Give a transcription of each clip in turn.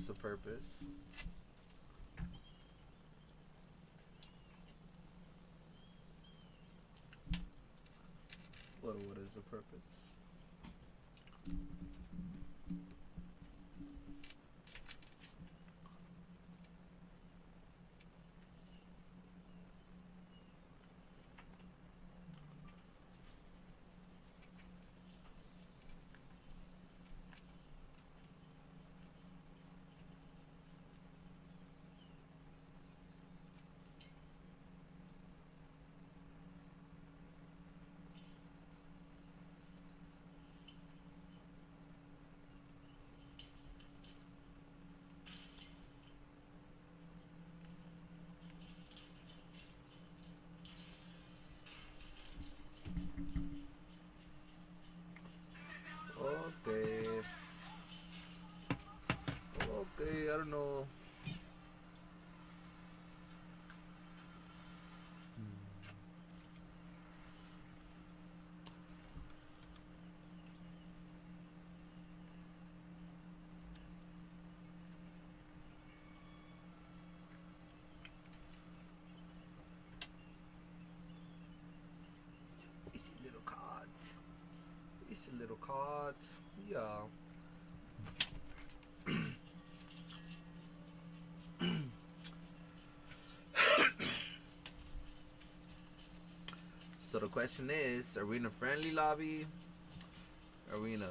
is the purpose? What is the purpose? Okay. Okay, I don't know. Easy little cards. Easy little cards. Yeah. So the question is, arena friendly lobby, arena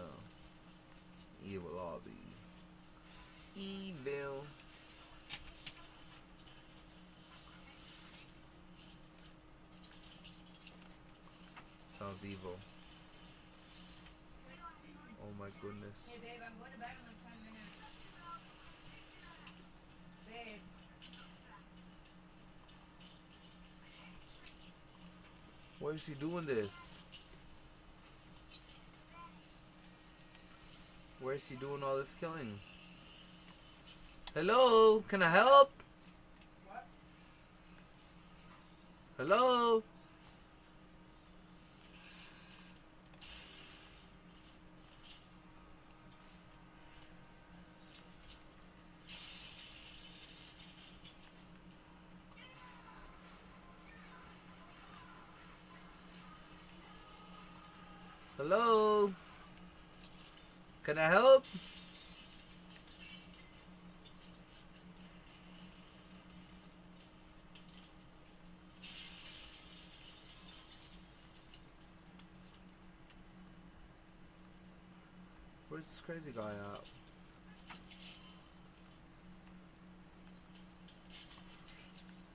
evil lobby. Evil. Sounds evil. Oh my goodness. Hey babe, I'm going to bed in like 10 minutes. Babe. Why is he doing this? Where is he doing all this killing? Hello? Can I help? What? Hello? Hello? Can I help? Where's this crazy guy at?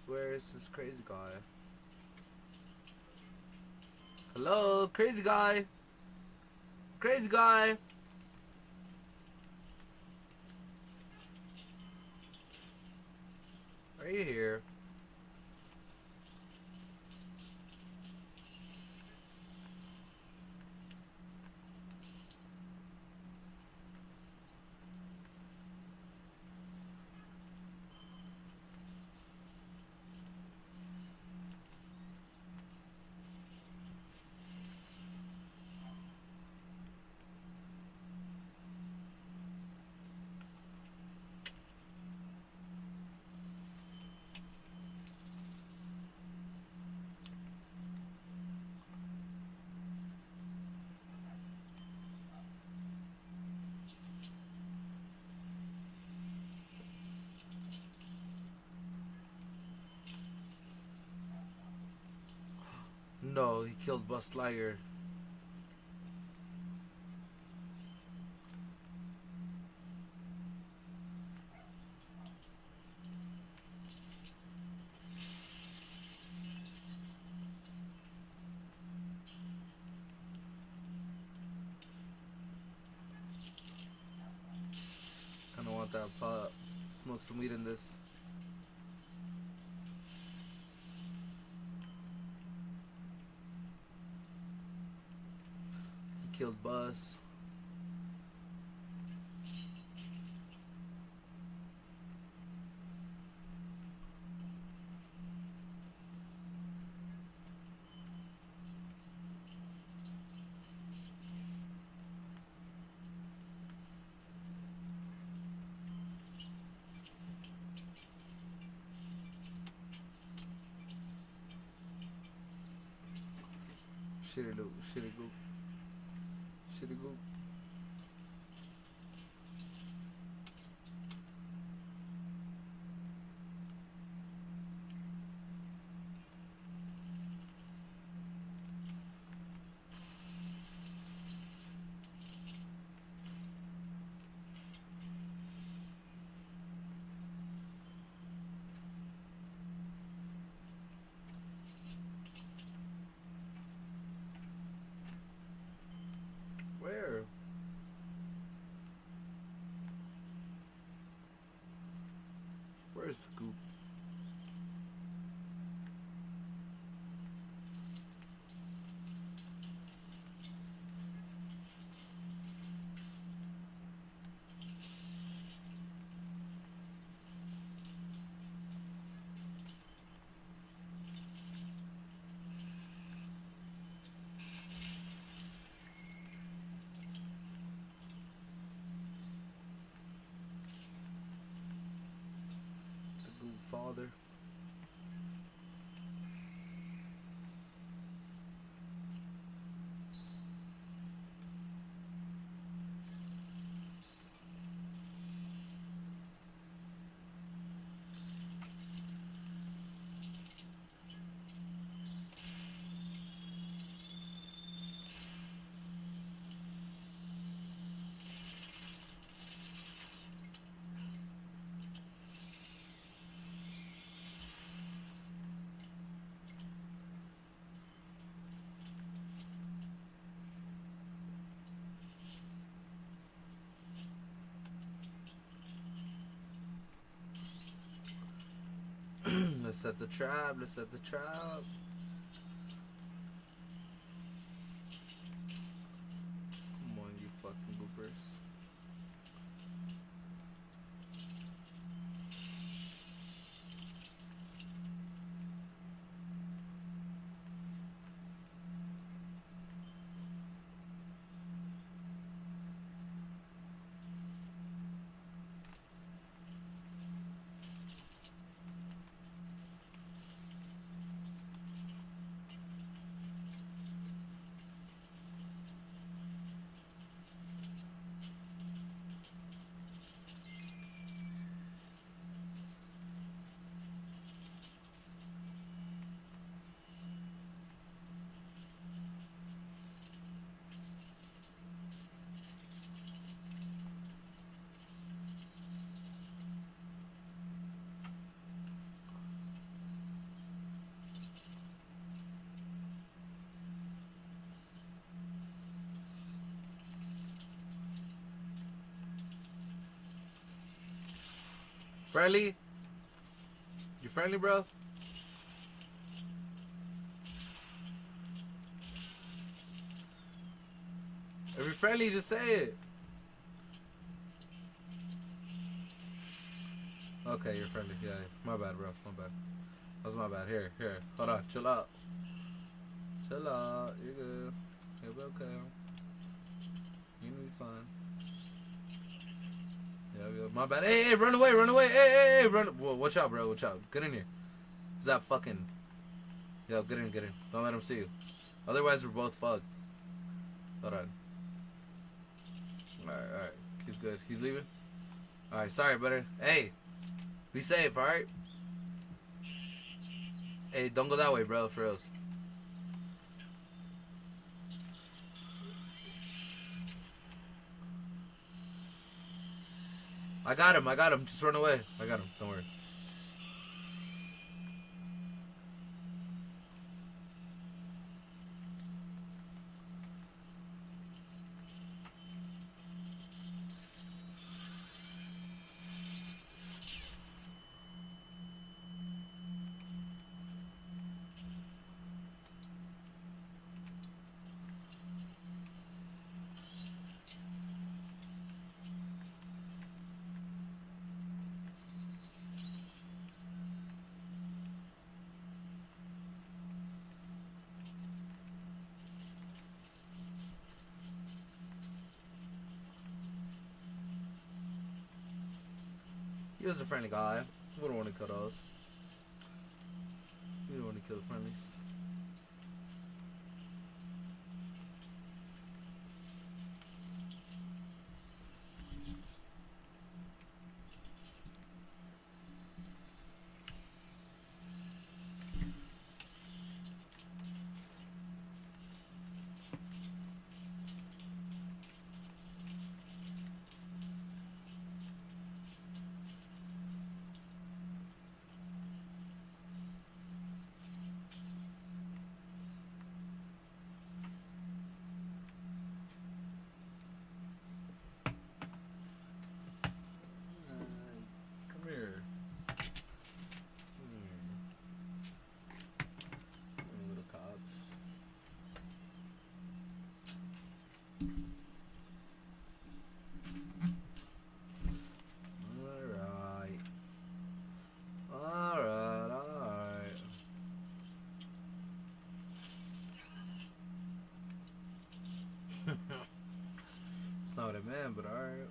Where is this crazy guy? Hello? Crazy guy? Crazy guy? Are you here? No, he killed Buzz Lightyear. Kinda want that pot. Smoke some weed in this. He killed Buzz. Shitty loot. Shitty goop. Shitty goop. Where? Where's the goop? The goop father. Let's set the trap. Let's set the trap. Come on, you fucking goopers. Friendly? You friendly, bro? If you're friendly, just say it. Okay, you're friendly. Yeah, my bad, bro. My bad. That's my bad. Here. Hold on. Chill out. Chill out. You're good. You'll be okay. You're gonna be fine. Yeah, my bad. Hey, run away. Hey, run. Whoa, watch out, bro. Watch out. Get in here. Is that fucking... Yo, get in. Don't let him see you. Otherwise, we're both fucked. Hold on. Alright. He's good. He's leaving? Alright, sorry, brother. Hey, be safe, alright? Hey, don't go that way, bro, for reals. I got him. Just run away. I got him. Don't worry. He was a friendly guy. We don't want to kill those. We don't want to kill the friendlies. know what I meant, but alright.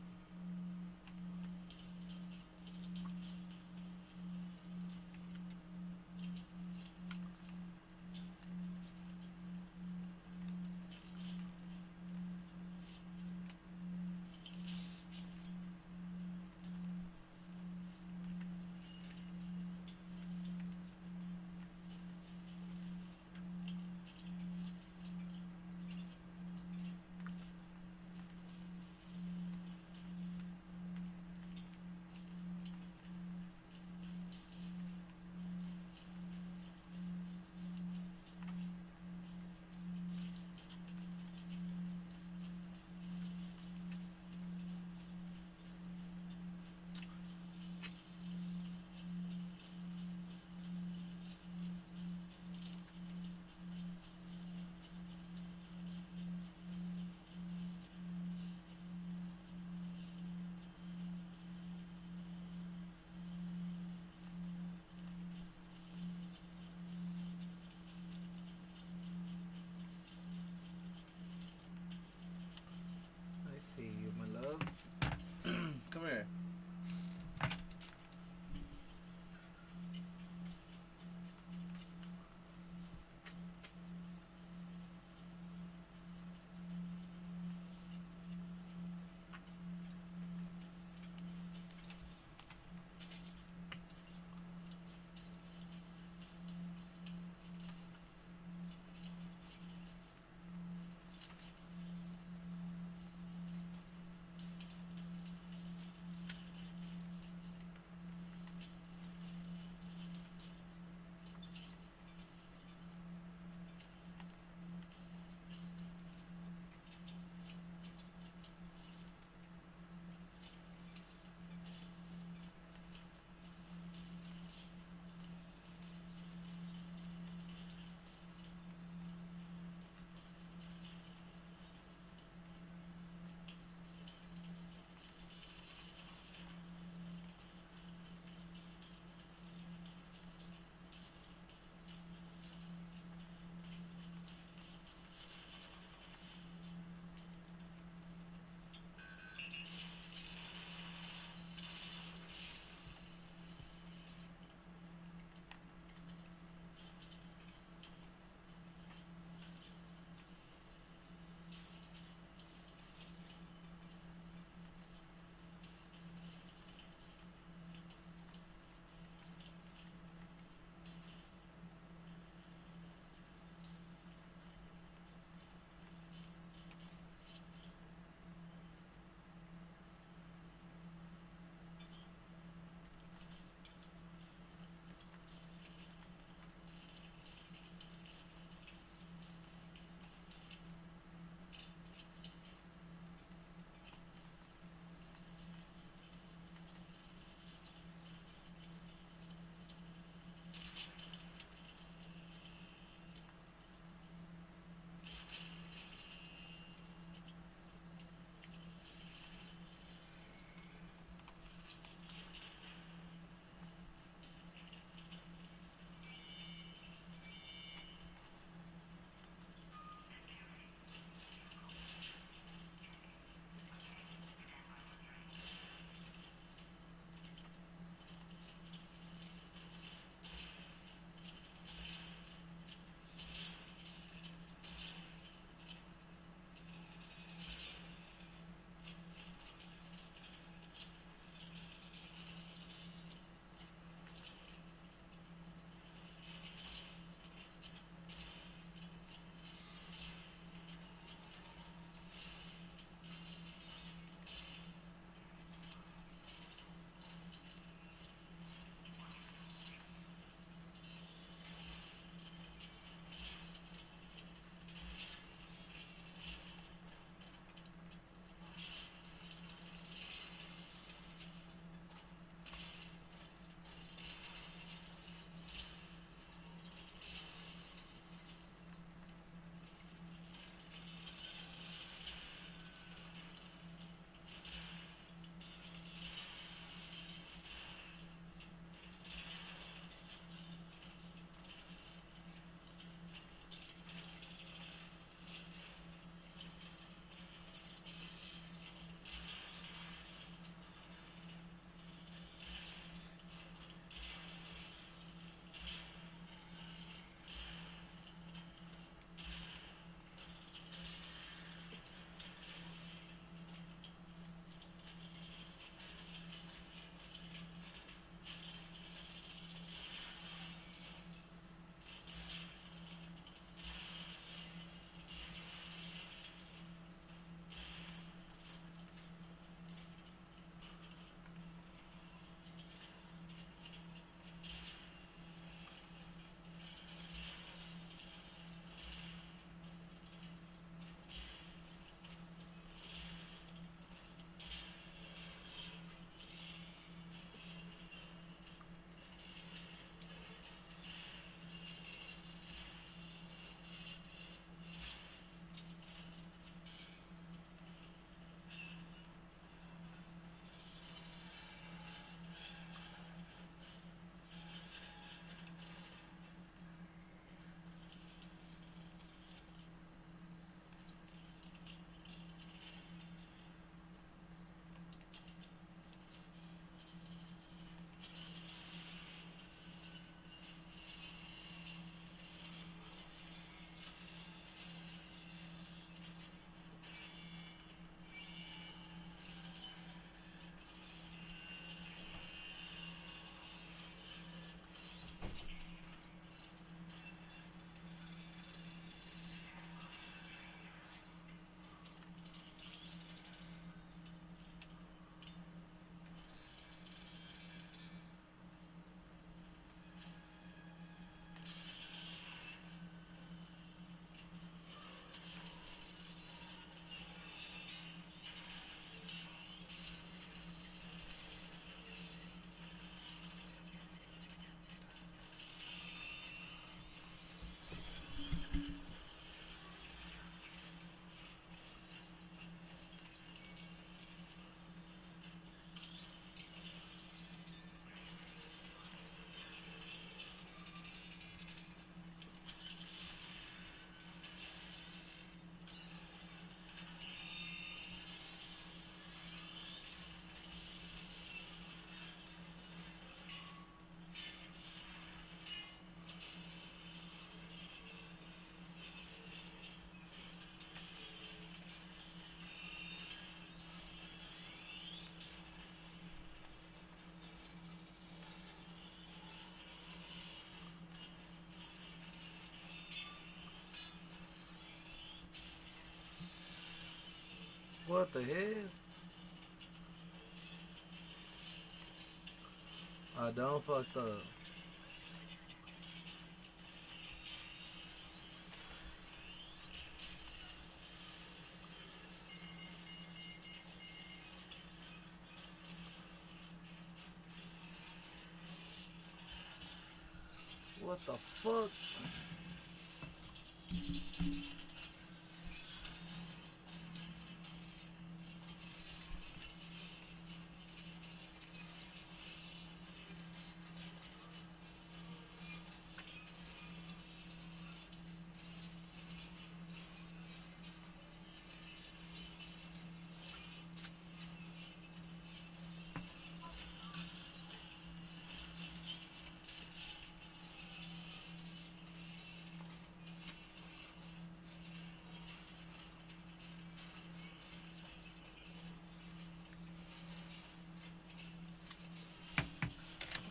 I see you, my love. Come here. What the hell? I done fucked up. What the fuck?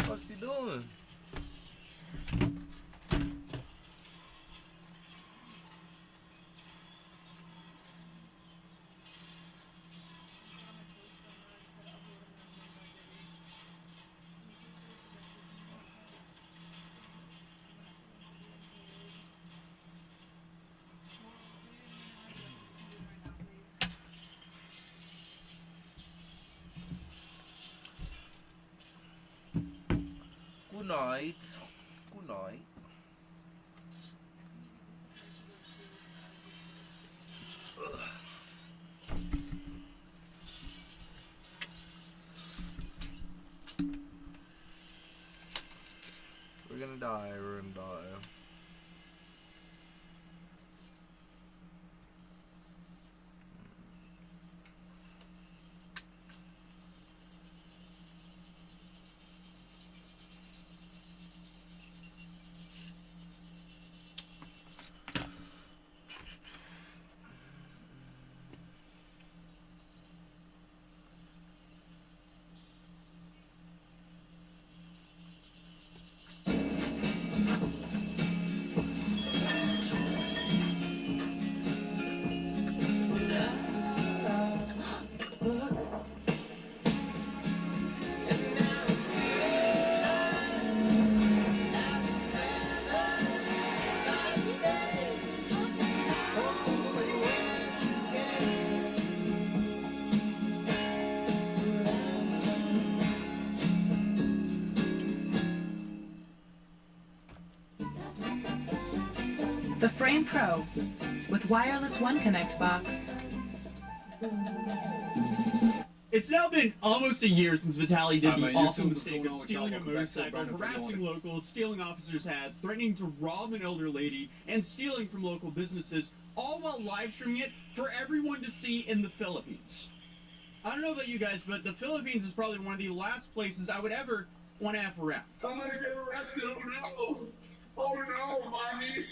What's he doing? Good night. Good night. We're gonna die. We're gonna die. The Frame Pro with wireless One Connect box. It's now been almost a year since Vitaly did the man, awful YouTube, mistake what's of going on stealing a with y'all? Welcome back to motorcycle, Brandon for harassing Doing locals, stealing officers' hats, threatening to rob an elder lady, and stealing from local businesses, all while live streaming it for everyone to see in the Philippines. I don't know about you guys, but the Philippines is probably one of the last places I would ever want to F around. I'm gonna get arrested. Oh no! Oh no, mommy!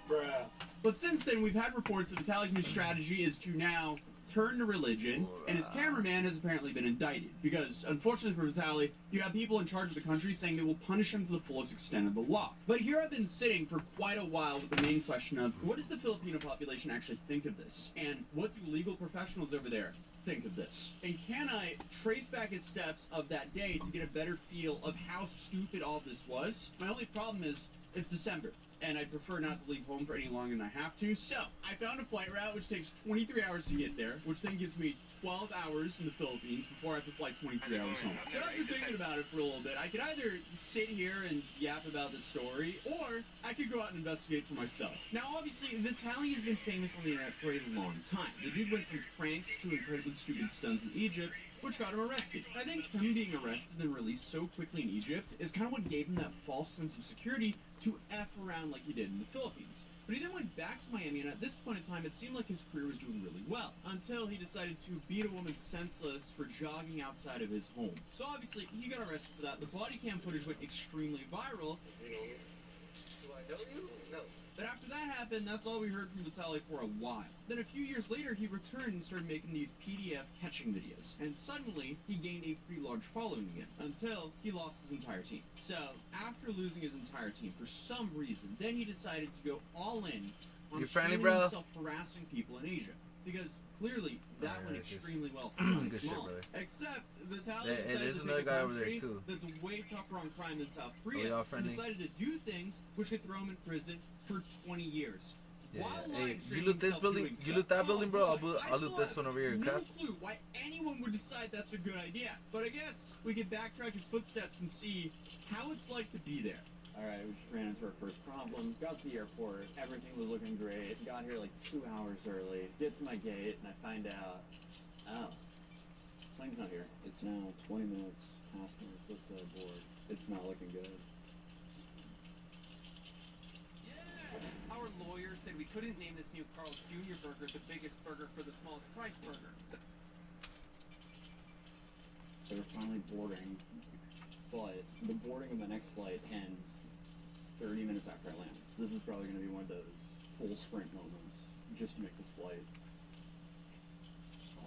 Bruh. But since then, we've had reports that Vitaly's new strategy is to now turn to religion, and his cameraman has apparently been indicted. Because, unfortunately for Vitaly, you have people in charge of the country saying they will punish him to the fullest extent of the law. But here I've been sitting for quite a while with the main question of, what does the Filipino population actually think of this? And what do legal professionals over there think of this? And can I trace back his steps of that day to get a better feel of how stupid all this was? My only problem is, it's December, and I prefer not to leave home for any longer than I have to. So, I found a flight route which takes 23 hours to get there, which then gives me 12 hours in the Philippines before I have to fly 23 hours home. So after thinking about it for a little bit, I could either sit here and yap about the story, or I could go out and investigate for myself. Now, obviously, Vitaly has been famous on the internet for a long time. The dude went from pranks to incredibly stupid stunts in Egypt, which got him arrested. I think him being arrested and released so quickly in Egypt is kind of what gave him that false sense of security to F around like he did in the Philippines. But he then went back to Miami, and at this point in time, it seemed like his career was doing really well, until he decided to beat a woman senseless for jogging outside of his home. So obviously, he got arrested for that. The body cam footage went extremely viral. You know me? Do I know you? No. But after that happened, that's all we heard from Vitaly for a while. Then a few years later, he returned and started making these PDF catching videos. And suddenly, he gained a pretty large following again, until he lost his entire team. So, after losing his entire team for some reason, then he decided to go all in on You friendly, streaming bro? himself harassing people in Asia. because clearly that Yeah, went it's just- extremely well for being Good shit, small. brother. Except Vitaly Hey, decided there's to another make a guy over there, country too. that's way tougher on crime than South y'all Korea, and friendly? decided to do things which could throw him in prison for 20 years. Yeah, While yeah. live Hey, you streaming loot this self building? doing You stuff. loot that building, bro? Oh, boy, I'll loot this one over here, no cut. clue why anyone would decide that's a good idea, but I guess we could backtrack his footsteps and see how it's like to be there. Alright, we just ran into our first problem. Got to the airport, everything was looking great. Got here like 2 hours early. Get to my gate, and I find out, oh, plane's not here. It's now 20 minutes past when we're supposed to board. It's not looking good. Yeah! Our lawyer said we couldn't name this new Carl's Jr. burger the biggest burger for the smallest price burger. So So we're finally boarding, but the boarding of my next flight ends 30 minutes after I land. So this is probably going to be one of those full sprint moments just to make this flight.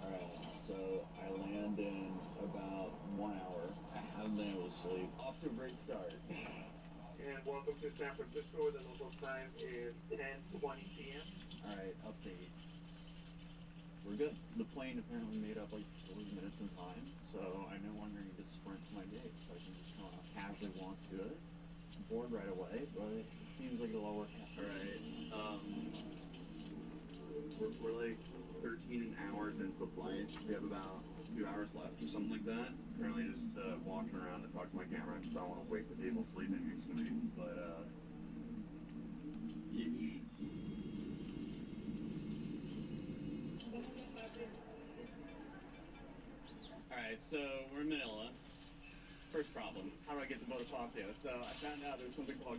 Alright, so I land in about 1 hour. I haven't been able to sleep. Off to a great start. And welcome to San Francisco. The local time is 10:20 p.m. Alright, update. We're good. The plane apparently made up like 40 minutes in time, so I no longer need to sprint to my gate, so I can just kind of casually walk to it. Board right away, but it seems like it'll all work out. Alright, we're like 13 hours into the flight. We have about 2 hours left or something like that. Currently just walking around to talk to my camera because I don't want to wake the people sleeping next to me. But, yeesh. Alright, so we're in Manila. First problem, how do I get to Bonifacio? So I found out there's something called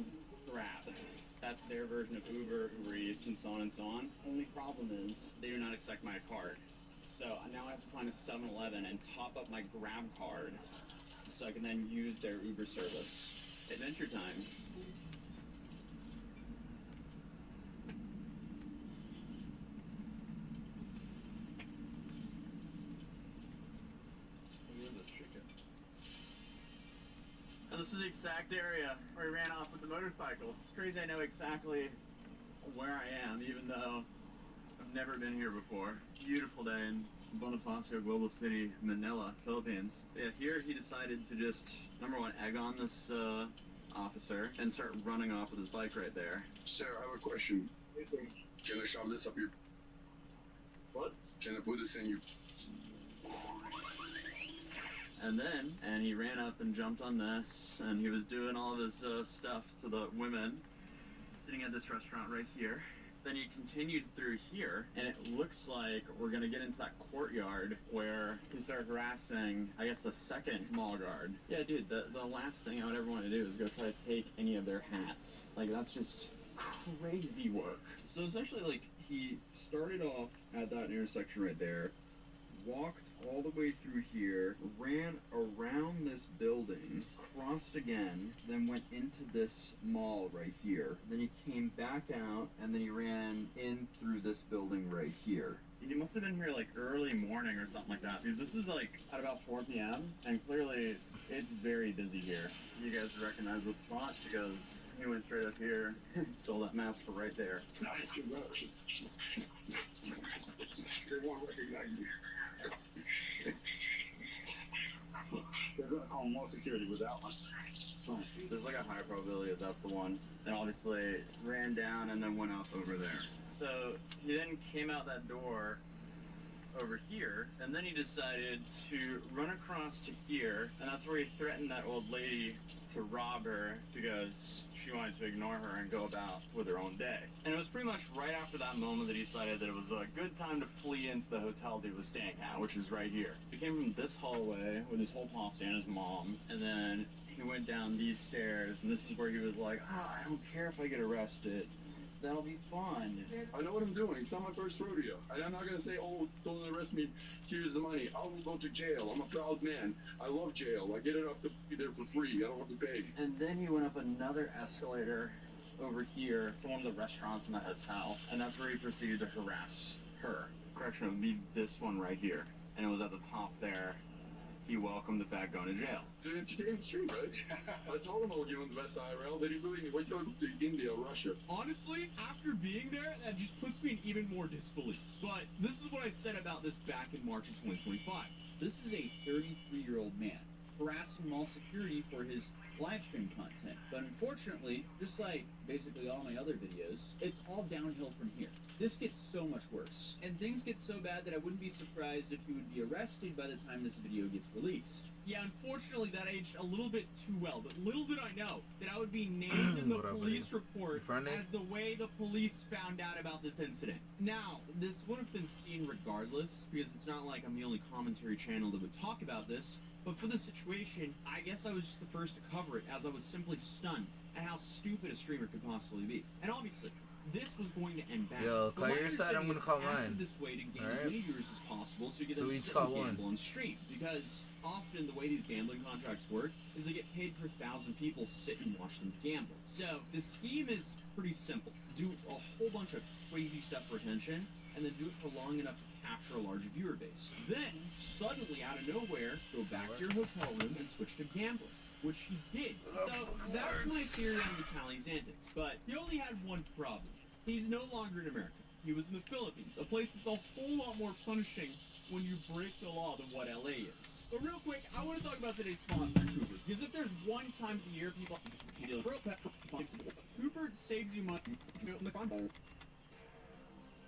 Grab. That's their version of Uber, Uber Eats, and so on and so on. Only problem is they do not accept my card. So now I have to find a 7-Eleven and top up my Grab card so I can then use their Uber service. Adventure time. And this is the exact area where he ran off with the motorcycle. It's crazy I know exactly where I am, even though I've never been here before. Beautiful day in Bonifacio Global City, Manila, Philippines. Yeah, here he decided to just, number one, egg on this officer and start running off with his bike right there. Sir, I have a question. Listen. Can I shove this up your... What? Can I put this in your... And he ran up and jumped on this, and he was doing all of his stuff to the women sitting at this restaurant right here. Then he continued through here, and it looks like we're gonna get into that courtyard where he started harassing, I guess, the second mall guard. Yeah, dude, the last thing I would ever want to do is go try to take any of their hats. Like, that's just crazy work. So essentially, like, he started off at that intersection right there, walked all the way through here, ran around this building, crossed again, then went into this mall right here. Then he came back out, and then he ran in through this building right here. He must have been here like early morning or something like that, because this is like at about 4 p.m., and clearly it's very busy here. You guys recognize this spot because he went straight up here and stole that mask for right there. They won't recognize me. They're gonna call more security with that one. There's like a high probability that that's the one. And obviously ran down and then went up over there. So he then came out that door over here, and then he decided to run across to here, and that's where he threatened that old lady to rob her because she wanted to ignore her and go about with her own day. And it was pretty much right after that moment that he decided that it was a good time to flee into the hotel that he was staying at, which is right here. He came from this hallway with his whole posse and his mom, and then he went down these stairs, and this is where he was like, I don't care if I get arrested. That'll be fun. I know what I'm doing. It's not my first rodeo. And I'm not gonna say, oh, don't arrest me. Here's the money. I will go to jail. I'm a proud man. I love jail. I get it up to be there for free. I don't have to pay. And then he went up another escalator over here to one of the restaurants in the hotel, and that's where he proceeded to harass her. Correction, it would be this one right here. And it was at the top there. he welcomed the fact going to jail. It's an entertainment stream, right? I told him I would give him the best IRL. They didn't believe me. Wait till I go to India or Russia. Honestly, after being there, that just puts me in even more disbelief. But this is what I said about this back in March of 2025. This is a 33-year-old man harassing mall security for his live stream content. But unfortunately, just like basically all my other videos, it's all downhill from here. This gets so much worse. And things get so bad that I wouldn't be surprised if he would be arrested by the time this video gets released. Yeah, unfortunately, that aged a little bit too well. But little did I know that I would be named in the What up, police buddy? report You friendly? as the way the police found out about this incident. Now, this would have been seen regardless, because it's not like I'm the only commentary channel that would talk about this. But for the situation, I guess I was just the first to cover it, as I was simply stunned at how stupid a streamer could possibly be. And obviously, this was going to end bad. Yo, But call my your side, I'm understanding gonna is call acted mine. this way to gain Alright. as many viewers as possible, so you get So them each sit call and one. gamble on stream. Because often the way these gambling contracts work is they get paid per 1,000 people sit and watch them gamble. So the scheme is pretty simple. Do a whole bunch of crazy stuff for attention, and then do it for long enough to capture a larger viewer base. Then, suddenly, out of nowhere, go back to your hotel room and switch to gambling, which he did. So that's my theory on Vitaly's antics. But he only had one problem. He's no longer in America. He was in the Philippines, a place that's a whole lot more punishing when you break the law than what LA is. But real quick, I want to talk about today's sponsor, Cooper. Because if there's one time of the year people Cooper saves you money.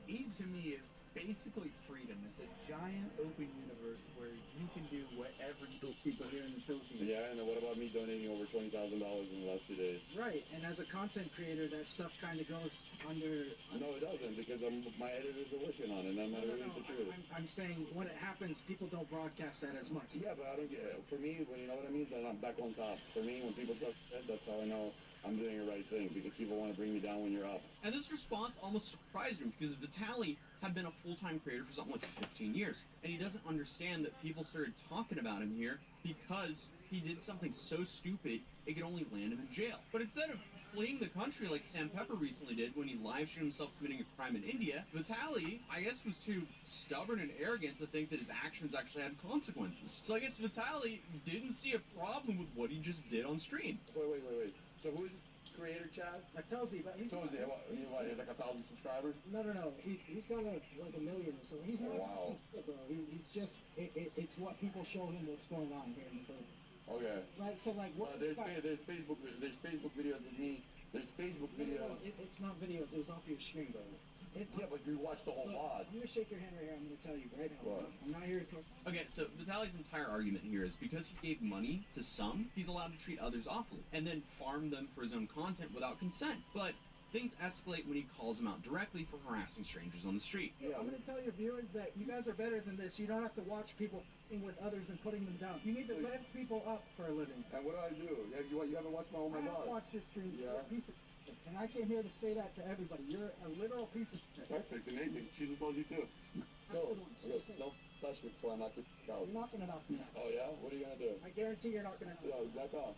Eve to me is basically freedom. It's a giant open universe where you can do whatever you people here in the Philippines. Yeah, and then what about me donating over $20,000 in the last 2 days? Right, and as a content creator, that stuff kind of goes under. No, it doesn't, because my editors are working on it, and I'm not releasing the truth. I'm saying when it happens, people don't broadcast that as much. Yeah, but I don't get it. For me, when you know what I mean, then I'm back on top. For me, when people talk shit, that's how I know I'm doing the right thing, because people want to bring me down when you're up. And this response almost surprised me because Vitaly had been a full-time creator for something like 15 years. And he doesn't understand that people started talking about him here because he did something so stupid it could only land him in jail. But instead of fleeing the country like Sam Pepper recently did when he live-streamed himself committing a crime in India, Vitaly, I guess, was too stubborn and arrogant to think that his actions actually had consequences. So I guess Vitaly didn't see a problem with what he just did on stream. Wait. So who is this creator, Chad? I tells you, but he's So is he, what, he has like 1,000 subscribers? No. He's got like a million or so. He's not. Wow. Bro, he's just. It's what people show him what's going on here in the Philippines. Okay. Like so, like what? There's Facebook videos of me. There's Facebook videos. It's not videos. It was off your stream, bro. Yeah, but you watched the whole Look, VOD. You shake your hand right here. I'm going to tell you right now. What? I'm not here to talk. Okay, so Vitaly's entire argument here is because he gave money to some, he's allowed to treat others awfully, and then farm them for his own content without consent. But things escalate when he calls them out directly for harassing strangers on the street. Yeah, I'm going to tell your viewers that you guys are better than this. You don't have to watch people f***ing with others and putting them down. You need to lift people up for a living. And what do? You haven't watched my I haven't watched your streams. Yeah. You're a piece of shit. And I came here to say that to everybody. You're a literal piece of shit. Perfect, amazing. She's supposed to too. No, don't touch me before I knock it out. You're not going to knock me out. Oh yeah? What are you gonna do? I guarantee you're not going to knock me Yeah, back off.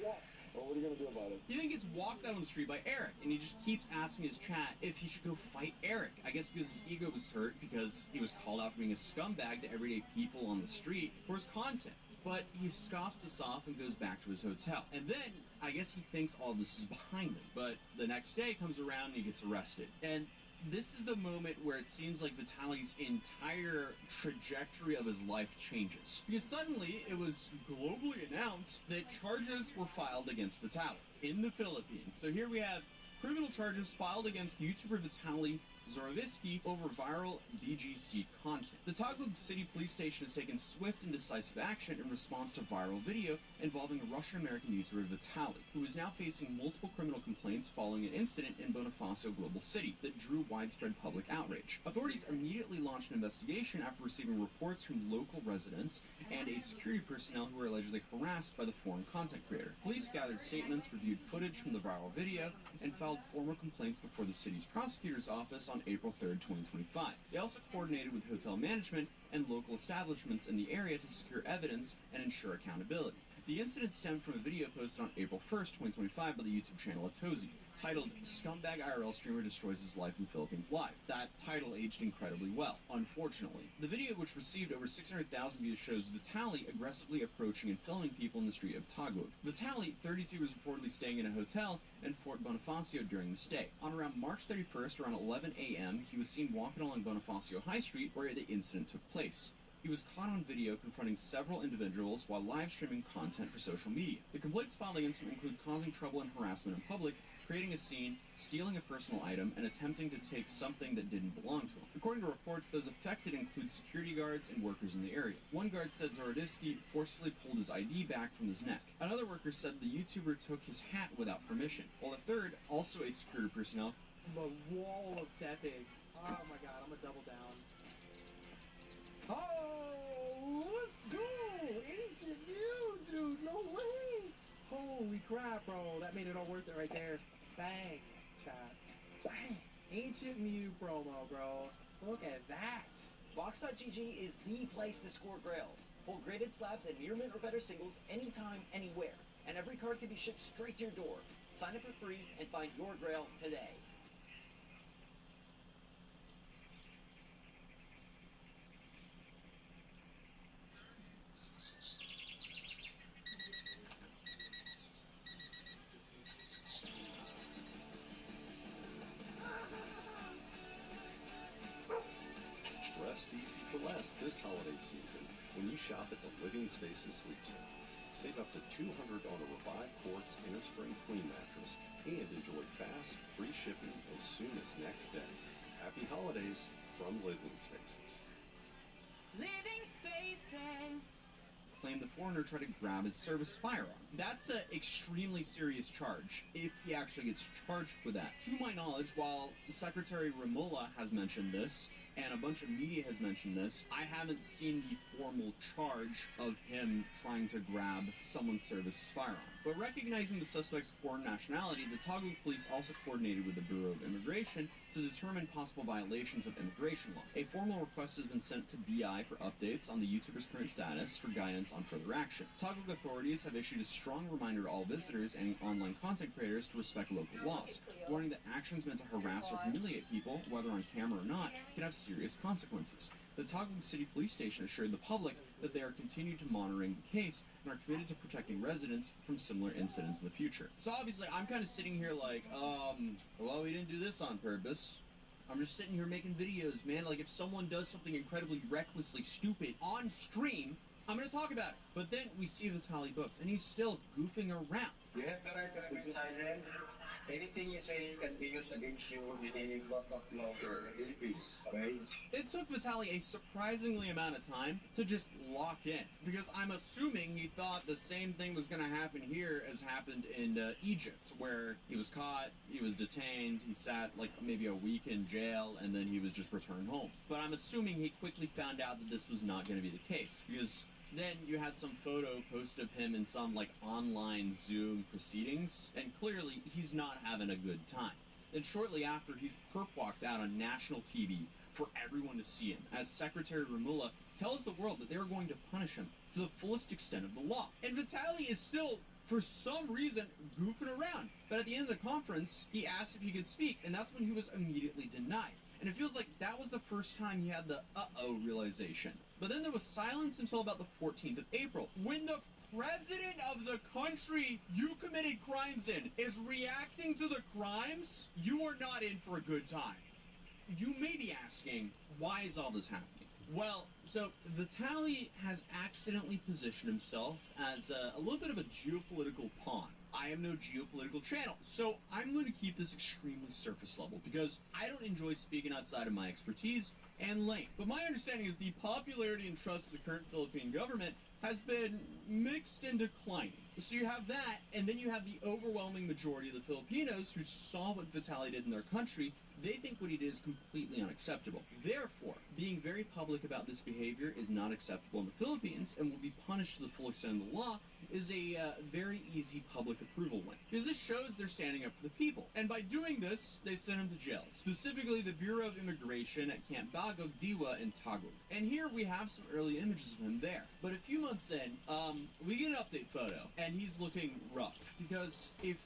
out. Well, what are you gonna do about it? He then gets walked out on the street by Eric, and he just keeps asking his chat if he should go fight Eric. I guess because his ego was hurt because he was called out for being a scumbag to everyday people on the street for his content. But he scoffs this off and goes back to his hotel. And then, I guess he thinks all this is behind him. But the next day comes around and he gets arrested. And this is the moment where it seems like Vitaly's entire trajectory of his life changes. Because suddenly, it was globally announced that charges were filed against Vitaly in the Philippines. So here we have criminal charges filed against YouTuber Vitaly Zorovisky over viral BGC content. The Taguig City Police Station has taken swift and decisive action in response to viral video involving a Russian-American YouTuber Vitaly, who is now facing multiple criminal complaints following an incident in Bonifacio Global City that drew widespread public outrage. Authorities immediately launched an investigation after receiving reports from local residents and a security personnel who were allegedly harassed by the foreign content creator. Police gathered statements, reviewed footage from the viral video, and filed formal complaints before the city's prosecutor's office on April 3rd, 2025. They also coordinated with hotel management and local establishments in the area to secure evidence and ensure accountability. The incident stemmed from a video posted on April 1st, 2025 by the YouTube channel Atozi. titled "Scumbag IRL Streamer Destroys His Life in Philippines Live." That title aged incredibly well, unfortunately. The video, which received over 600,000 views, shows Vitaly aggressively approaching and filming people in the street of Taguig. Vitaly, 32, was reportedly staying in a hotel in Fort Bonifacio during the stay. On around March 31st, around 11 a.m., he was seen walking along Bonifacio High Street where the incident took place. He was caught on video confronting several individuals while live streaming content for social media. The complaints filed against him include causing trouble and harassment in public, creating a scene, stealing a personal item, and attempting to take something that didn't belong to him. According to reports, those affected include security guards and workers in the area. One guard said Zorodivsky forcefully pulled his ID back from his neck. Another worker said the YouTuber took his hat without permission, while a third, also a security personnel, The wall of tepics. Oh my god, I'm gonna double down. Oh, let's go! Ancient Mew, dude, no way! Holy crap, bro, that made it all worth it right there. Bang, chat. Bang! Ancient Mew promo, bro. Look at that. Box.gg is the place to score grails. Pull graded slabs and near mint or better singles anytime, anywhere. And every card can be shipped straight to your door. Sign up for free and find your grail today. Rest easy for less this holiday season when you shop at the Living Spaces Sleep Center. Save up to $200 on a Revive Quartz Innerspring Queen mattress and enjoy fast, free shipping as soon as next day. Happy holidays from Living Spaces. Living Spaces. claimed the foreigner tried to grab his service firearm. That's an extremely serious charge, if he actually gets charged with that. To my knowledge, while Secretary Raimola has mentioned this, and a bunch of media has mentioned this, I haven't seen the formal charge of him trying to grab someone's service firearm. But recognizing the suspect's foreign nationality, the Taguig police also coordinated with the Bureau of Immigration to determine possible violations of immigration law. A formal request has been sent to BI for updates on the YouTuber's current status for guidance on further action. Taguig authorities have issued a strong reminder to all visitors and online content creators to respect local laws, warning that actions meant to harass or humiliate people, whether on camera or not, can have serious consequences. The Taguig City Police Station assured the public that they are continuing to monitoring the case and are committed to protecting residents from similar incidents in the future. So obviously, I'm kind of sitting here like, well, we didn't do this on purpose. I'm just sitting here making videos, man. Like, if someone does something incredibly recklessly stupid on stream, I'm gonna talk about it. But then we see Vitaly booked, and he's still goofing around. You have the right to be silent. Anything you say can be used against you in any court of law or Philippines, okay? It took Vitaly a surprisingly amount of time to just lock in, because I'm assuming he thought the same thing was going to happen here as happened in Egypt, where he was caught, he was detained, he sat like maybe a week in jail, and then he was just returned home. But I'm assuming he quickly found out that this was not going to be the case, because then you had some photo posted of him in some like online Zoom proceedings, and clearly he's not having a good time. Then shortly after, he's perp-walked out on national TV for everyone to see him, as Secretary Raimola tells the world that they are going to punish him to the fullest extent of the law. And Vitaly is still, for some reason, goofing around. But at the end of the conference, he asked if he could speak, and that's when he was immediately denied. And it feels like that was the first time he had the uh-oh realization. But then there was silence until about the 14th of April, when the president of the country you committed crimes in is reacting to the crimes. You are not in for a good time. You may be asking, why is all this happening? Well, so Vitaly has accidentally positioned himself as a little bit of a geopolitical pawn. I am no geopolitical channel, so I'm going to keep this extremely surface level because I don't enjoy speaking outside of my expertise and lane. But my understanding is the popularity and trust of the current Philippine government has been mixed and declining. So you have that, and then you have the overwhelming majority of the Filipinos who saw what Vitaly did in their country. They think what he did is completely unacceptable. Therefore, being very public about this behavior is not acceptable in the Philippines and will be punished to the full extent of the law is a very easy public approval win. Because this shows they're standing up for the people. And by doing this, they sent him to jail. Specifically, the Bureau of Immigration at Camp Bago Diwa in Taguig. And here we have some early images of him there. But a few months in, we get an update photo, and he's looking rough. because if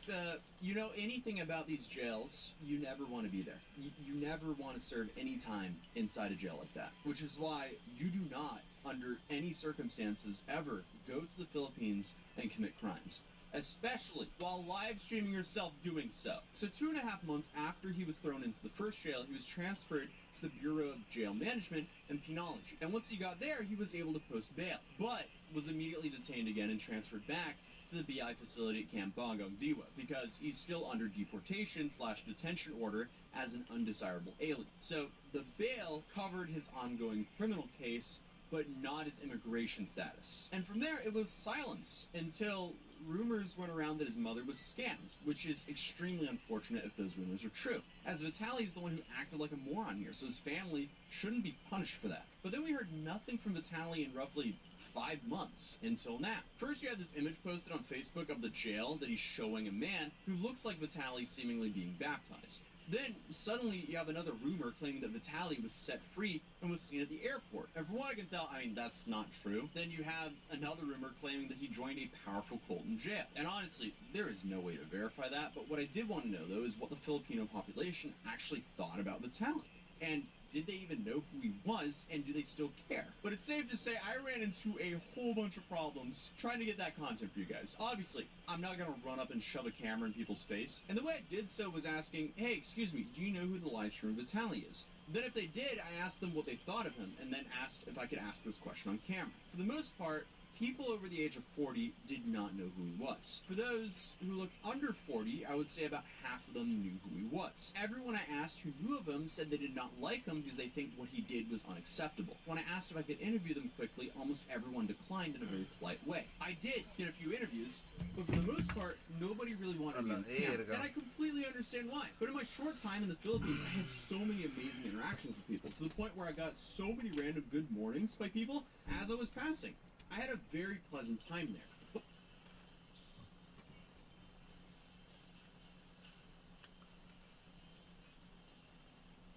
you know anything about these jails, you never want to be there. You never want to serve any time inside a jail like that, which is why you do not, under any circumstances, ever go to the Philippines and commit crimes, especially while live streaming yourself doing so. So 2.5 months after he was thrown into the first jail, he was transferred to the Bureau of Jail Management and Penology. And once he got there, he was able to post bail, but was immediately detained again and transferred back to the BI facility at Camp Bagong Diwa because he's still under deportation/detention order as an undesirable alien. So the bail covered his ongoing criminal case, but not his immigration status. And from there, it was silence until rumors went around that his mother was scammed, which is extremely unfortunate if those rumors are true, as Vitaly is the one who acted like a moron here, so his family shouldn't be punished for that. But then we heard nothing from Vitaly in roughly 5 months until now. First, you had this image posted on Facebook of the jail that he's showing a man who looks like Vitaly seemingly being baptized. Then, suddenly, you have another rumor claiming that Vitaly was set free and was seen at the airport. And from what I can tell, I mean, that's not true. Then you have another rumor claiming that he joined a powerful cult in jail. And honestly, there is no way to verify that, but what I did want to know, though, is what the Filipino population actually thought about Vitaly. And did they even know who he was, and do they still care? But it's safe to say I ran into a whole bunch of problems trying to get that content for you guys. Obviously, I'm not going to run up and shove a camera in people's face. And the way I did so was asking, hey, excuse me, do you know who the live streamer Vitaly is? Then if they did, I asked them what they thought of him, and then asked if I could ask this question on camera. For the most part, people over the age of 40 did not know who he was. For those who look under 40, I would say about half of them knew who he was. Everyone I asked who knew of him said they did not like him because they think what he did was unacceptable. When I asked if I could interview them quickly, almost everyone declined in a very polite way. I did get a few interviews, but for the most part, nobody really wanted me on camera, and I completely understand why. But in my short time in the Philippines, I had so many amazing interactions with people, to the point where I got so many random good mornings by people as I was passing. I had a very pleasant time there.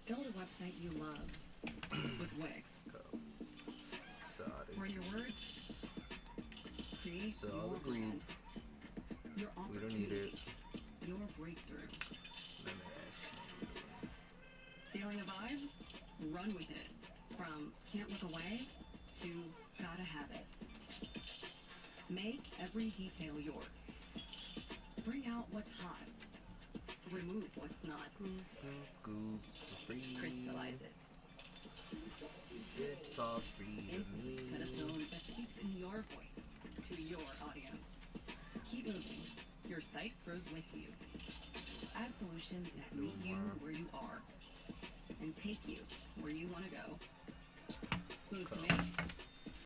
Build a website you love with Wix. For your words, create your brand, your We don't need it. your breakthrough. Feeling a vibe? Run with it. From can't look away to gotta have it. Make every detail yours. Bring out what's hot. Remove what's not. Crystallize it. It's all free to Instantly me. set a tone that speaks in your voice to your audience. Keep moving. Your site grows with you. Add solutions that meet you where you are and take you where you want to go. Smooth to make.